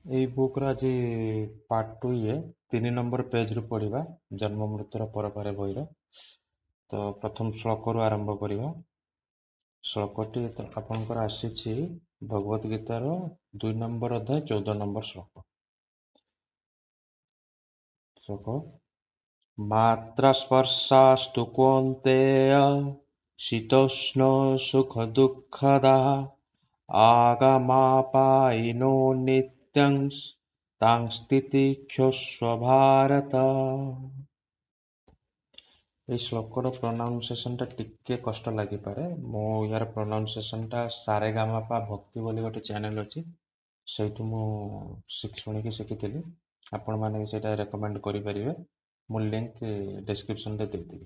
ଏଇ ବୁକ୍ର ଆଜି part two ଇଏ 3 ନମ୍ବର ପେଜ୍ରୁ ପଢ଼ିବା ଜନ୍ମ ମୃତ୍ୟୁର ପରପରେ ବହିର। ତ ପ୍ରଥମ ଶ୍ଲୋକରୁ ଆରମ୍ଭ କରିବା। ଶ୍ଲୋକଟି ଆପଣଙ୍କର ଆସିଛି ଭଗବତ ଗୀତାର 2 ନମ୍ବର ଅଧ୍ୟାୟ 14 ନମ୍ବର ଶ୍ଲୋକ। ମାତ୍ରା ସ୍ପର୍ଶାସ୍ତୁ କୌନ୍ତେୟ ଶୀତୋଷ୍ଣ ସୁଖ ଦୁଃଖଦା ଆଗମାପାୟିନୋ ନିତ୍ୟଂ ତାଂସ୍ତିତିକ୍ଷସ୍ୱ ଭାରତ। এই ଶ୍ଲୋକର ପ୍ରୋନାଉନ୍ସିଏସନଟା ଟିକେ କଷ୍ଟ ଲାଗିପାରେ। ମୁଁ ୟାର ପ୍ରୋନାଉନ୍ସିଏସନଟା ସାରେଗାମାପା ଭକ୍ତି ବୋଲି ଗୋଟେ ଚ୍ୟାନେଲ ଅଛି, ସେଇଠୁ ମୁଁ ଶୁଣିକି ଶିଖିଥିଲି। ଆପଣମାନେ ବି ସେଇଟା ରେକମେଣ୍ଡ କରିପାରିବେ। ମୁଁ ଲିଙ୍କ ଡେସ୍କ୍ରିପସନରେ ଦେଇଦେବି।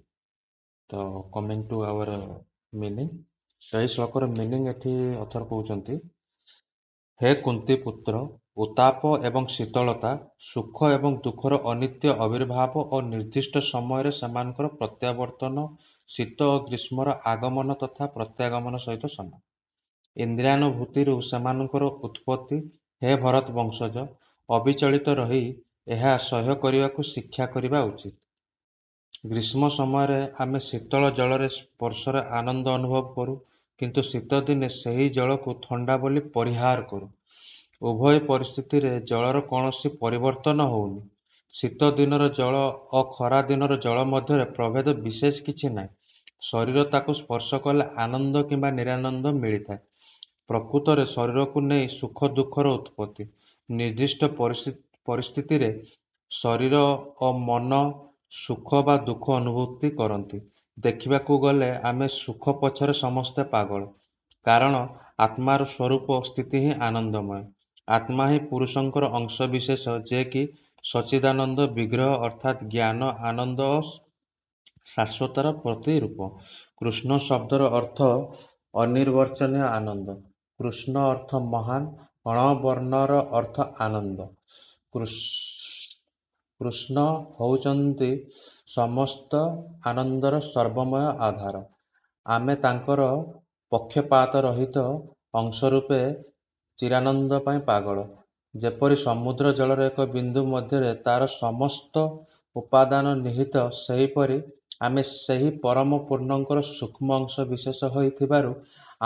ତ କମିଂ ଟୁ ଆୱାର ମିନିଂ, ତ ଏଇ ଶ୍ଲୋକର ମିନିଂ ଏଠି ଅଥର କହୁଛନ୍ତି, ହେ କୁନ୍ତୀ ପୁତ୍ର, ଉତ୍ତାପ ଏବଂ ଶୀତଳତା, ସୁଖ ଏବଂ ଦୁଃଖର ଅନିତ୍ୟ ଆବିର୍ଭାବ ଓ ନିର୍ଦ୍ଦିଷ୍ଟ ସମୟରେ ସେମାନଙ୍କର ପ୍ରତ୍ୟାବର୍ତ୍ତନ ଶୀତ ଓ ଗ୍ରୀଷ୍ମର ଆଗମନ ତଥା ପ୍ରତ୍ୟାଗମନ ସହିତ ସମାନ। ଇନ୍ଦ୍ରିୟାନୁଭୂତିରୁ ସେମାନଙ୍କର ଉତ୍ପତ୍ତି, ହେ ଭରତ ବଂଶଜ, ଅବିଚଳିତ ରହି ଏହା ସହ୍ୟ କରିବାକୁ ଶିକ୍ଷା କରିବା ଉଚିତ। ଗ୍ରୀଷ୍ମ ସମୟରେ ଆମେ ଶୀତଳ ଜଳରେ ସ୍ପର୍ଶରେ ଆନନ୍ଦ ଅନୁଭବ କରୁ, କିନ୍ତୁ ଶୀତ ଦିନେ ସେହି ଜଳକୁ ଥଣ୍ଡା ବୋଲି ପରିହାର କରୁ। ଉଭୟ ପରିସ୍ଥିତିରେ ଜଳର କୌଣସି ପରିବର୍ତ୍ତନ ହେଉନି। ଶୀତ ଦିନର ଜଳ ଓ ଖରା ଦିନର ଜଳ ମଧ୍ୟରେ ପ୍ରଭେଦ ବିଶେଷ କିଛି ନାହିଁ। ଶରୀର ତାକୁ ସ୍ପର୍ଶ କଲେ ଆନନ୍ଦ କିମ୍ବା ନିରାନନ୍ଦ ମିଳିଥାଏ। ପ୍ରକୃତରେ ଶରୀରକୁ ନେଇ ସୁଖ ଦୁଃଖର ଉତ୍ପତ୍ତି। ନିର୍ଦ୍ଦିଷ୍ଟ ପରିସ୍ଥିତିରେ ଶରୀର ଓ ମନ ସୁଖ ବା ଦୁଃଖ ଅନୁଭୂତି କରନ୍ତି। ଦେଖିବାକୁ ଗଲେ ଆମେ ସୁଖ ପଛରେ ସମସ୍ତେ ପାଗଳ, କାରଣ ଆତ୍ମାର ସ୍ୱରୂପ ସ୍ଥିତି ହିଁ ଆନନ୍ଦମୟ। ଆତ୍ମା ହିଁ ପୁରୁଷଙ୍କର ଅଂଶ ବିଶେଷ, ଯେ କି ସଚ୍ଚିଦାନନ୍ଦ ବିଗ୍ରହ ଅର୍ଥାତ୍ ଜ୍ଞାନ, ଆନନ୍ଦ ଓ ଶାଶ୍ୱତର ପ୍ରତିରୂପ। କୃଷ୍ଣ ଶବ୍ଦର ଅର୍ଥ ଅନିର୍ବଚନୀୟ ଆନନ୍ଦ। କୃଷ୍ଣ ଅର୍ଥ ମହାନ, ଅଣବର୍ଣ୍ଣର ଅର୍ଥ ଆନନ୍ଦ। କୃଷ୍ଣ ହେଉଛନ୍ତି ସମସ୍ତ ଆନନ୍ଦର ସର୍ବମୟ ଆଧାର। ଆମେ ତାଙ୍କର ପକ୍ଷପାତ ରହିତ ଅଂଶ ରୂପେ ଚିରାନନ୍ଦ ପାଇଁ ପାଗଳ। ଯେପରି ସମୁଦ୍ର ଜଳର ଏକ ବିନ୍ଦୁ ମଧ୍ୟରେ ତାର ସମସ୍ତ ଉପାଦାନ ନିହିତ, ସେହିପରି ଆମେ ସେହି ପରମ ପୂର୍ଣ୍ଣଙ୍କର ସୂକ୍ଷ୍ମ ଅଂଶ ବିଶେଷ ହୋଇଥିବାରୁ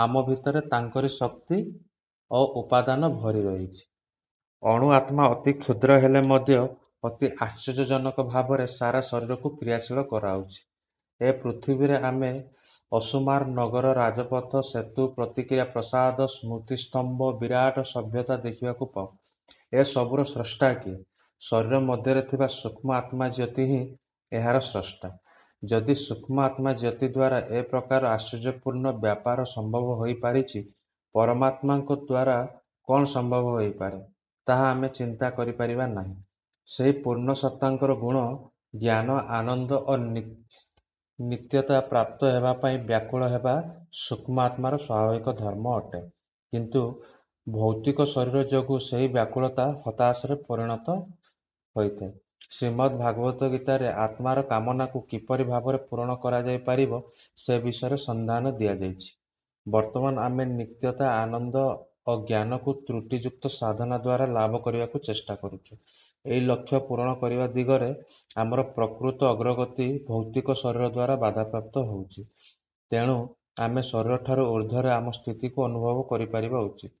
ଆମ ଭିତରେ ତାଙ୍କରି ଶକ୍ତି ଓ ଉପାଦାନ ଭରି ରହିଛି। ଅଣୁ ଆତ୍ମା ଅତି କ୍ଷୁଦ୍ର ହେଲେ ମଧ୍ୟ ଅତି ଆଶ୍ଚର୍ଯ୍ୟଜନକ ଭାବରେ ସାରା ଶରୀରକୁ କ୍ରିୟାଶୀଳ କରାଉଛି। ଏ ପୃଥିବୀରେ ଆମେ ଅସୁମାର ନଗର, ରାଜପଥ, ସେତୁ, ପ୍ରତିକ୍ରିୟା ପ୍ରାସାଦ, ସ୍ମୃତିସ୍ତମ୍ଭ, ବିରାଟ ସଭ୍ୟତା ଦେଖିବାକୁ ପାଉ। ଏ ସବୁର ସ୍ରଷ୍ଟା କିଏ? ଶରୀର ମଧ୍ୟରେ ଥିବା ସୂକ୍ଷ୍ମ ଆତ୍ମା ଜ୍ୟୋତି ହିଁ ଏହାର ସ୍ରଷ୍ଟା। ଯଦି ସୂକ୍ଷ୍ମ ଆତ୍ମା ଜ୍ୟୋତି ଦ୍ୱାରା ଏ ପ୍ରକାର ଆଶ୍ଚର୍ଯ୍ୟପୂର୍ଣ୍ଣ ବ୍ୟାପାର ସମ୍ଭବ ହୋଇପାରିଛି, ପରମାତ୍ମାଙ୍କ ଦ୍ୱାରା କ'ଣ ସମ୍ଭବ ହୋଇପାରେ, ତାହା ଆମେ ଚିନ୍ତା କରିପାରିବା ନାହିଁ। ସେହି ପୂର୍ଣ୍ଣ ସତ୍ତାଙ୍କର ଗୁଣ, ଜ୍ଞାନ, ଆନନ୍ଦ ଓ ନିତ୍ୟତା ପ୍ରାପ୍ତ ହେବା ପାଇଁ ବ୍ୟାକୁଳ ହେବା ସୂକ୍ଷ୍ମ ଆତ୍ମାର ସ୍ୱାଭାବିକ ଧର୍ମ ଅଟେ। କିନ୍ତୁ ଭୌତିକ ଶରୀର ଯୋଗୁଁ ସେହି ବ୍ୟାକୁଳତା ହତାଶାରେ ପରିଣତ ହୋଇଥାଏ। ଶ୍ରୀମଦ୍ ଭାଗବତ ଗୀତାରେ ଆତ୍ମାର କାମନାକୁ କିପରି ଭାବରେ ପୂରଣ କରାଯାଇପାରିବ, ସେ ବିଷୟରେ ସନ୍ଧାନ ଦିଆଯାଇଛି। ବର୍ତ୍ତମାନ ଆମେ ନିତ୍ୟତା, ଆନନ୍ଦ ଓ ଜ୍ଞାନକୁ ତ୍ରୁଟିଯୁକ୍ତ ସାଧନା ଦ୍ୱାରା ଲାଭ କରିବାକୁ ଚେଷ୍ଟା କରୁଛୁ। ଏହି ଲକ୍ଷ୍ୟ ପୂରଣ କରିବା ଦିଗରେ ଆମର ପ୍ରକୃତ ଅଗ୍ରଗତି ଭୌତିକ ଶରୀର ଦ୍ୱାରା ବାଧାପ୍ରାପ୍ତ ହେଉଛି। ତେଣୁ ଆମେ ଶରୀରଠାରୁ ଊର୍ଦ୍ଧ୍ୱରେ ଆମ ସ୍ଥିତିକୁ ଅନୁଭବ କରିପାରିବା ଉଚିତ।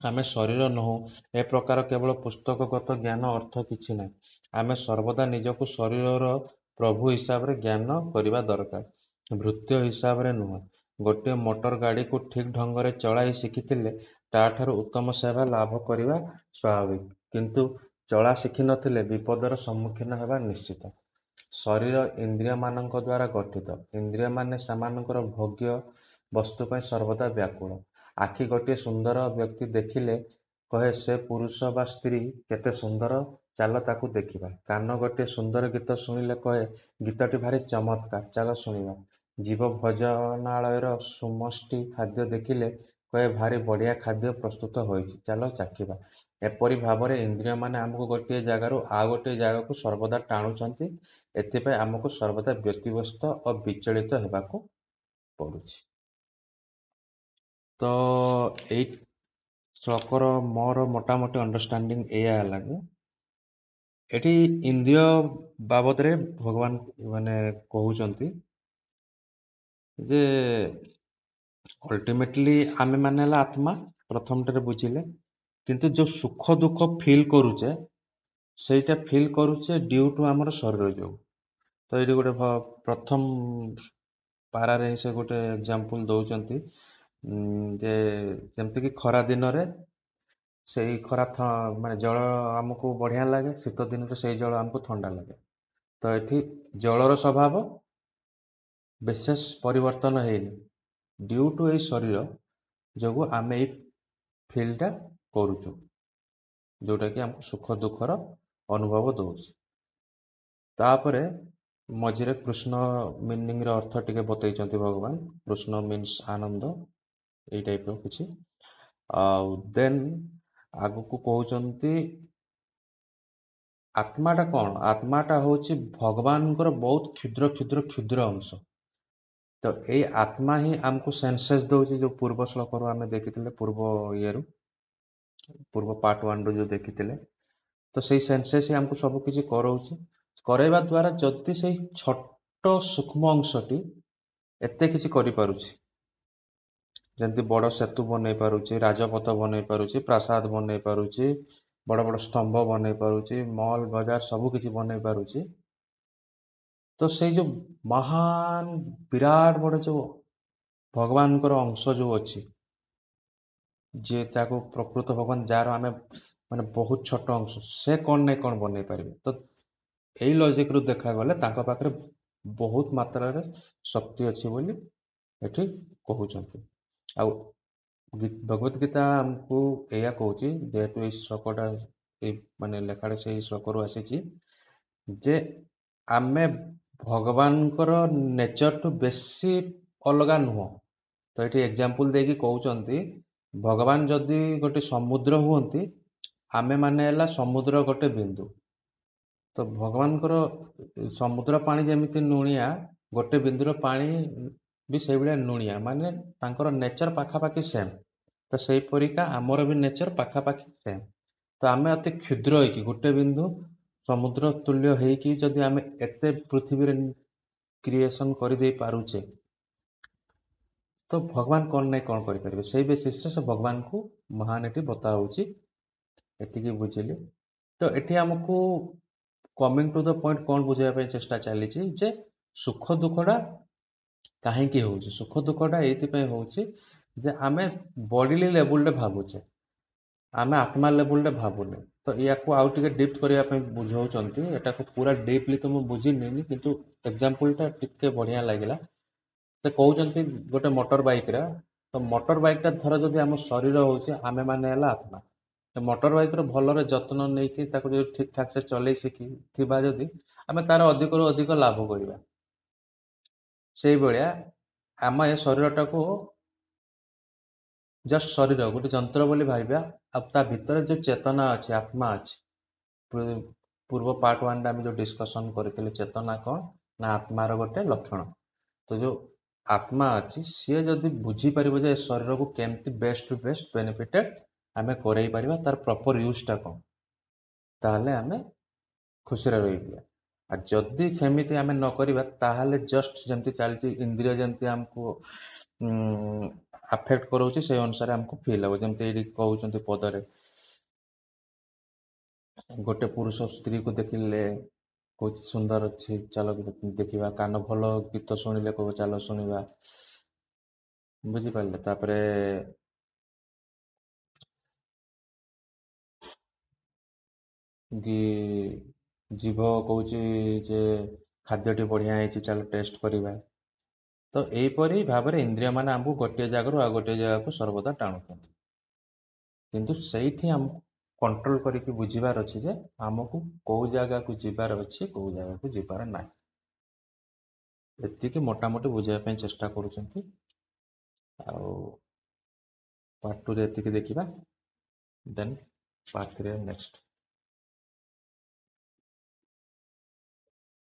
ଆମେ ଶରୀର ନୋହୁଁ, ଏ ପ୍ରକାର କେବଳ ପୁସ୍ତକଗତ ଜ୍ଞାନ ଅର୍ଥ କିଛି ନାହିଁ। ଆମେ ସର୍ବଦା ନିଜକୁ ଶରୀରର ପ୍ରଭୁ ହିସାବରେ ଜ୍ଞାନ କରିବା ଦରକାର, ଭୃତ୍ୟ ହିସାବରେ ନୁହେଁ। ଗୋଟିଏ ମୋଟର ଗାଡ଼ିକୁ ଠିକ୍ ଢଙ୍ଗରେ ଚଳାଇ ଶିଖିଥିଲେ ତାଠାରୁ ଉତ୍ତମ ସେବା ଲାଭ କରିବା ସ୍ୱାଭାବିକ, କିନ୍ତୁ ଚଳା ଶିଖିନଥିଲେ ବିପଦର ସମ୍ମୁଖୀନ ହେବା ନିଶ୍ଚିତ। ଶରୀର ଇନ୍ଦ୍ରିୟମାନଙ୍କ ଦ୍ୱାରା ଗଠିତ। ଇନ୍ଦ୍ରିୟମାନେ ସେମାନଙ୍କର ଭୋଗ୍ୟ ବସ୍ତୁ ପାଇଁ ସର୍ବଦା ବ୍ୟାକୁଳ। ଆଖି ଗୋଟିଏ ସୁନ୍ଦର ବ୍ୟକ୍ତି ଦେଖିଲେ କହେ, ସେ ପୁରୁଷ ବା ସ୍ତ୍ରୀ କେତେ ସୁନ୍ଦର, ଚାଲ ତାକୁ ଦେଖିବା। କାନ ଗୋଟିଏ ସୁନ୍ଦର ଗୀତ ଶୁଣିଲେ କହେ, ଗୀତଟି ଭାରି ଚମତ୍କାର, ଚାଲ ଶୁଣିବା। ଜୀବ ଭୋଜନାଳୟର ସୁମଷ୍ଟି ଖାଦ୍ୟ ଦେଖିଲେ କହେ, ଭାରି ବଢ଼ିଆ ଖାଦ୍ୟ ପ୍ରସ୍ତୁତ ହୋଇଛି, ଚାଲ ଚାଖିବା। ଏପରି ଭାବରେ ଇନ୍ଦ୍ରିୟମାନେ ଆମକୁ ଗୋଟିଏ ଜାଗାରୁ ଆଉ ଗୋଟିଏ ଜାଗାକୁ ସର୍ବଦା ଟାଣୁଛନ୍ତି। ଏଥିପାଇଁ ଆମକୁ ସର୍ବଦା ବ୍ୟତିବ୍ୟସ୍ତ ଓ ବିଚଳିତ ହେବାକୁ ପଡ଼ୁଛି। ତ ଏଇ ଶ୍ଲୋକର ମୋର ମୋଟାମୋଟି ଅଣ୍ଡରଷ୍ଟାଣ୍ଡିଂ ଏଇଆ ହେଲା ଯେ ଏଠି ଇନ୍ଦ୍ରିୟ ବାବଦରେ ଭଗବାନ ମାନେ କହୁଛନ୍ତି ଯେ ଅଲ୍ଟିମେଟଲି ଆମେ ମାନେ ହେଲା ଆତ୍ମା, ପ୍ରଥମଟାରେ ବୁଝିଲେ, କିନ୍ତୁ ଯୋଉ ସୁଖ ଦୁଃଖ ଫିଲ୍ କରୁଛେ ସେଇଟା ଫିଲ୍ କରୁଛେ ଡ୍ୟୁ ଟୁ ଆମର ଶରୀର ଯୋଗୁ। ତ ଏଇଠି ଗୋଟେ ପ୍ରଥମ ପାରାରେ ସେ ଗୋଟେ ଏକ୍ଜାମ୍ପଲ ଦଉଛନ୍ତି ଯେ ଯେମିତିକି ଖରା ଦିନରେ ସେଇ ମାନେ ଜଳ ଆମକୁ ବଢିଆ ଲାଗେ, ଶୀତ ଦିନରେ ସେଇ ଜଳ ଆମକୁ ଥଣ୍ଡା ଲାଗେ। ତ ଏଠି ଜଳର ସ୍ୱଭାବ ବିଶେଷ ପରିବର୍ତ୍ତନ ହେଇନି, ଡ୍ୟୁ ଟୁ ଏଇ ଶରୀର ଯୋଗୁ ଆମେ ଏଇ ଫିଲ୍ଟା କରୁଛୁ, ଯୋଉଟା କି ଆମକୁ ସୁଖ ଦୁଃଖର ଅନୁଭବ ଦଉଛି। ତାପରେ ମଝିରେ କୃଷ୍ଣ ମିନିଂର ଅର୍ଥ ଟିକେ ବତେଇଛନ୍ତି ଭଗବାନ। କୃଷ୍ଣ ମିନ୍ସ ଆନନ୍ଦ, ଏଇ ଟାଇପର କିଛି। ଆଉ ଦେନ୍ ଆଗକୁ କହୁଛନ୍ତି ଆତ୍ମାଟା କଣ? ଆତ୍ମାଟା ହଉଛି ଭଗବାନଙ୍କର ବହୁତ କ୍ଷୁଦ୍ର କ୍ଷୁଦ୍ର କ୍ଷୁଦ୍ର ଅଂଶ। ତ ଏଇ ଆତ୍ମା ହିଁ ଆମକୁ ସେନ୍ସେସ୍ ଦଉଛି, ଯୋଉ ପୂର୍ବ ଶ୍ଲୋକରୁ ଆମେ ଦେଖିଥିଲେ, ପୂର୍ବ ପାର୍ଟ 1 ରୁ ଯୋଉ ଦେଖିଥିଲେ। ତ ସେଇ ସେନ୍ସେସ୍ ହିଁ ଆମକୁ ସବୁ କିଛି କରଉଛି। କରାଇବା ଦ୍ୱାରା ଯଦି ସେଇ ଛୋଟ ସୂକ୍ଷ୍ମ ଅଂଶଟି ଏତେ କିଛି କରିପାରୁଛି, ଯେମିତି ବଡ଼ ସେତୁ ବନେଇ ପାରୁଛି, ରାଜପଥ ବନେଇ ପାରୁଛି, ପ୍ରାସାଦ ବନେଇ ପାରୁଛି, ବଡ଼ ବଡ଼ ସ୍ତମ୍ଭ ବନେଇ ପାରୁଛି, ମଲ୍ ବଜାର ସବୁ କିଛି ବନେଇ ପାରୁଛି, ତ ସେଇ ଯୋଉ ମହାନ ବିରାଟ ବଡ଼ ଯୋଉ ଭଗବାନଙ୍କର ଅଂଶ ଯୋଉ ଅଛି, ଯିଏ ତାକୁ ପ୍ରକୃତ ଭଗବାନ, ଯାହାର ଆମେ ମାନେ ବହୁତ ଛୋଟ ଅଂଶ, ସେ କଣ ନାଇଁ କଣ ବନେଇ ପାରିବେ। ତ ଏଇ ଲଜିକରୁ ଦେଖାଗଲେ ତାଙ୍କ ପାଖରେ ବହୁତ ମାତ୍ରାରେ ଶକ୍ତି ଅଛି ବୋଲି ଏଠି କହୁଛନ୍ତି। ଆଉ ଭଗବତ ଗୀତା ଆମକୁ ଏଇଆ କହୁଛି, ଯେହେତୁ ଏଇ ଶ୍ଲୋକଟା ଏଇ ମାନେ ଲେଖାଟା ସେଇ ଶ୍ଲୋକରୁ ଆସିଛି, ଯେ ଆମେ ଭଗବାନଙ୍କର ନେଚରଠୁ ବେଶୀ ଅଲଗା ନୁହଁ। ତ ଏଠି ଏକ୍ଜାମ୍ପଲ ଦେଇକି କହୁଛନ୍ତି, ଭଗବାନ ଯଦି ଗୋଟେ ସମୁଦ୍ର ହୁଅନ୍ତି, ଆମେ ମାନେ ହେଲା ସମୁଦ୍ର ଗୋଟେ ବିନ୍ଦୁ। ତ ଭଗବାନଙ୍କର ସମୁଦ୍ର ପାଣି ଯେମିତି ଲୁଣିଆ, ଗୋଟେ ବିନ୍ଦୁର ପାଣି ବି ସେଇଭଳିଆ ଲୁଣିଆ, ମାନେ ତାଙ୍କର ନେଚର ପାଖାପାଖି ସେମ୍। ତ ସେଇପରିକା ଆମର ବି ନେଚର ପାଖାପାଖି ସେମ୍। ତ ଆମେ ଅତି କ୍ଷୁଦ୍ର ହେଇକି ଗୋଟେ ବିନ୍ଦୁ ସମୁଦ୍ର ତୁଲ୍ୟ ହେଇକି ଯଦି ଆମେ ଏତେ ପୃଥିବୀରେ କ୍ରିଏସନ କରିଦେଇ ପାରୁଛେ, ତ ଭଗବାନ କଣ ନାଇଁ କଣ କରିପାରିବେ। ସେଇ ବେସିସରେ ସେ ଭଗବାନଙ୍କୁ ମହାନ ଏଠି ବତା ହଉଛି, ଏତିକି ବୁଝିଲି। ତ ଏଠି ଆମକୁ କମିଂ ଟୁ ଦ ପଏଣ୍ଟ କଣ ବୁଝେଇବା ପାଇଁ ଚେଷ୍ଟା ଚାଲିଛି, ଯେ ସୁଖ ଦୁଃଖଟା କାହିଁକି ହଉଛି। ସୁଖ ଦୁଃଖଟା ଏଇଥିପାଇଁ ହଉଛି ଯେ ଆମେ ବଡିଲି ଲେବୁଲରେ ଭାବୁଛେ, ଆମେ ଆତ୍ମା ଲେବୁଲରେ ଭାବୁନେ। ତ ୟାକୁ ଆଉ ଟିକେ ଡିପ୍ କରିବା ପାଇଁ ବୁଝାଉଛନ୍ତି। ଏଟାକୁ ପୁରା ଡିପଲି ତ ମୁଁ ବୁଝିନିନି, କିନ୍ତୁ ଏକ୍ଜାମ୍ପଲଟା ଟିକେ ବଢିଆ ଲାଗିଲା। ସେ କହୁଛନ୍ତି ଗୋଟେ ମୋଟର ବାଇକର, ତ ମୋଟର ବାଇକଟା ଧର ଯଦି ଆମ ଶରୀର ହଉଛି, ଆମେ ମାନେ ହେଲା ଆତ୍ମା। ତ ମୋଟର ବାଇକର ଭଲରେ ଯତ୍ନ ନେଇକି ତାକୁ ଯଦି ଠିକ ଠାକ ସେ ଚଲେଇ ଶିଖିଥିବା, ଯଦି ଆମେ ତାର ଅଧିକରୁ ଅଧିକ ଲାଭ କରିବା। ସେଇଭଳିଆ ଆମ ଏ ଶରୀରଟାକୁ ଜଷ୍ଟ ଶରୀର ଗୋଟେ ଯନ୍ତ୍ର ବୋଲି ଭାବିବା, ଆଉ ତା ଭିତରେ ଯୋଉ ଚେତନା ଅଛି, ଆତ୍ମା ଅଛି। ପୂର୍ବ ପାର୍ଟ 1ରେ ଆମେ ଯୋଉ ଡିସ୍କସନ କରିଥିଲେ, ଚେତନା କଣ ନା ଆତ୍ମାର ଗୋଟେ ଲକ୍ଷଣ। ତ ଯୋଉ ଆତ୍ମା ଅଛି, ସିଏ ଯଦି ବୁଝିପାରିବ ଯେ ଶରୀରକୁ କେମିତି ବେଷ୍ଟ ଟୁ ବେଷ୍ଟ ବେନିଫିଟେଡ ଆମେ କରେଇ ପାରିବା, ତାର ପ୍ରପର ୟୁଜଟା କଣ, ତାହେଲେ ଆମେ ଖୁସିରେ ରହିପାରିବା। ଆଉ ଯଦି ସେମିତି ଆମେ ନ କରିବା, ତାହେଲେ ଜଷ୍ଟ ଯେମିତି ଚାଲିଛି ଇନ୍ଦ୍ରିୟ ଯେମିତି ଆମକୁ ଆଫେକ୍ଟ କରଉଛି, ସେଇ ଅନୁସାରେ ଆମକୁ ଫିଲ୍ ହବ। ଯେମିତି ଏଇଠି କହୁଛନ୍ତି ପଦରେ, ଗୋଟେ ପୁରୁଷ ସ୍ତ୍ରୀକୁ ଦେଖିଲେ କହୁଛି ସୁନ୍ଦର ଅଛି, ଚାଲ ଦେଖିବା। କାନ ଭଲ ଗୀତ ଶୁଣିଲେ କହୁ ଚାଲ ଶୁଣିବା। ବୁଝିପାରିଲେ? ତାପରେ ଜିଭ କହୁଛି ଯେ ଖାଦ୍ୟଟି ବଢିଆ ହେଇଛି, ଚାଲ ଟେଷ୍ଟ କରିବା। ତ ଏଇପରି ଭାବରେ ଇନ୍ଦ୍ରିୟ ମାନେ ଆମକୁ ଗୋଟିଏ ଜାଗାରୁ ଆଉ ଗୋଟିଏ ଜାଗାକୁ ସର୍ବଦା ଟାଣୁଛନ୍ତି। କିନ୍ତୁ ସେଇଠି ଆମକୁ କଣ୍ଟ୍ରୋଲ କରିକି ବୁଝିବାର ଅଛି ଯେ ଆମକୁ କୋଉ ଜାଗାକୁ ଯିବାର ଅଛି, କୋଉ ଜାଗାକୁ ଯିବାର ନାହିଁ। ଏତିକି ମୋଟାମୋଟି ବୁଝିବା ପାଇଁ ଚେଷ୍ଟା କରୁଛନ୍ତି। ଆଉ ପାର୍ଟ 2ରେ ଏତିକି ଦେଖିବା, ଦେନ୍ ପାର୍ଟ 3 ନେକ୍ସଟ।